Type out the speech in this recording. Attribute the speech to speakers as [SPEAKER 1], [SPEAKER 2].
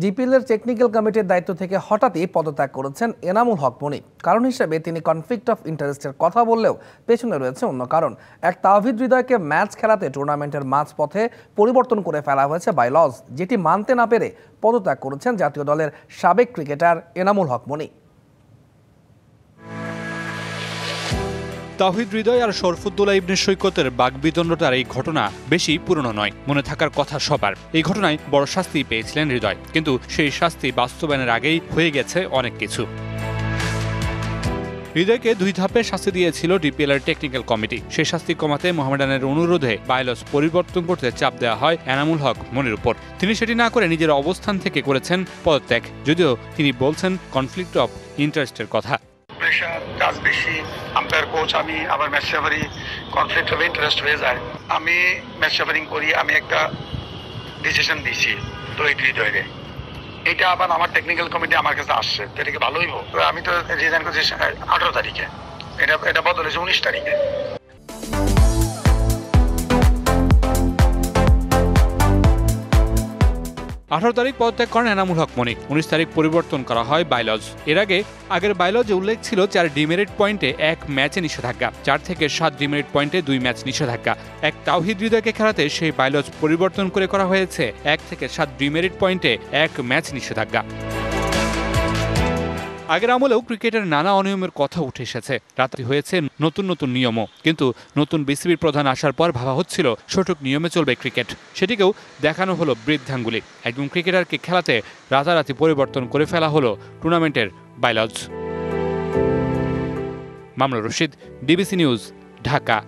[SPEAKER 1] জিপিএলের technical কমিটির দায়িত্ব থেকে হঠাৎই পদত্যাগ করেছেন এনামুল হক মনি। কারণ হিসেবে তিনি কনফ্লিক্ট অফ ইন্টারেস্টের কথা বললেও পেছনে রয়েছে অন্য কারণ। এক তাওহিদ হৃদয়কে ম্যাচ খেলাতে টুর্নামেন্টের মাঝপথে পরিবর্তন করে ফেলা হয়েছে বাইলজ, যেটি মানতে না পেরে পদত্যাগ করেছেন জাতীয় দলের সাবেক ক্রিকেটার এনামুল হক মনি।
[SPEAKER 2] তাওহিদ হৃদয় আর শরফুদ্দৌলা ইবনে সৈকতের বাগবিতণ্ডার এই ঘটনা বেশি পুরনো নয়, মনে থাকার কথা সবার। এই ঘটনায় বড় শাস্তি পেয়েছিলেন হৃদয়, কিন্তু সেই শাস্তি বাস্তবায়নের আগেই হয়ে গেছে অনেক কিছু। হৃদয়কে 2 ধাপে শাস্তি দিয়েছিল ডিপিএলের টেকনিক্যাল কমিটি। সেই শাস্তি কমাতে মোহামেডানের অনুরোধে বাইলজ পরিবর্তন করতে চাপ দেওয়া হয় এনামুল হক মনির উপর। তিনি সেটি না করে নিজের অবস্থান থেকে করেছেন পদত্যাগ, যদিও তিনি বলছেন কনফ্লিক্ট অফ ইন্টারেস্টের কথা।
[SPEAKER 3] প্রেশার, কাজ বেশি, আম্পায়ার কোচ আমি, আবার match referee, conflict of interest হয়ে যায়। আমি ম্যাচ রেফারিং করি, আমি একটা ডিসিশন দিয়েছি তাওহিদ হৃদয়রে। এটা আবার আমার টেকনিক্যাল কমিটি আমার কাছে আসছে, এটা কি ভালোই হোক। আমি তো রিজাইন করছি 18 তারিখে, এটা বদল হয়েছে 19 তারিখে।
[SPEAKER 2] 18 তারিখ পদত্যাগ করেন এনামুল হক মনি। 19 তারিখ পরিবর্তন করা হয় বাইলজ। এর আগের বাইলজে উল্লেখ ছিল 4 ডিমেরিট পয়েন্টে 1 ম্যাচে নিষেধাজ্ঞা, 4 থেকে 7 ডিমেরিট পয়েন্টে 2 ম্যাচ নিষেধাজ্ঞা। এক তাওহিদ হৃদয়কে খেলাতে সেই বাইলজ পরিবর্তন করে করা হয়েছে 1 থেকে 7 ডিমেরিট পয়েন্টে 1 ম্যাচ নিষেধাজ্ঞা। আগের আমলেও ক্রিকেটের নানা অনিয়মের কথা উঠে এসেছে, রাত্রি হয়েছে নতুন নতুন নিয়মও। কিন্তু নতুন বিসিবির প্রধান আসার পর ভাবা হচ্ছিল সঠিক নিয়মে চলবে ক্রিকেট, সেটিকেও দেখানো হলো বৃদ্ধাঙ্গুলি। একজন ক্রিকেটারকে খেলাতে রাতারাতি পরিবর্তন করে ফেলা হলো টুর্নামেন্টের bylaws. Mamunur Rashid, DBC news, Dhaka.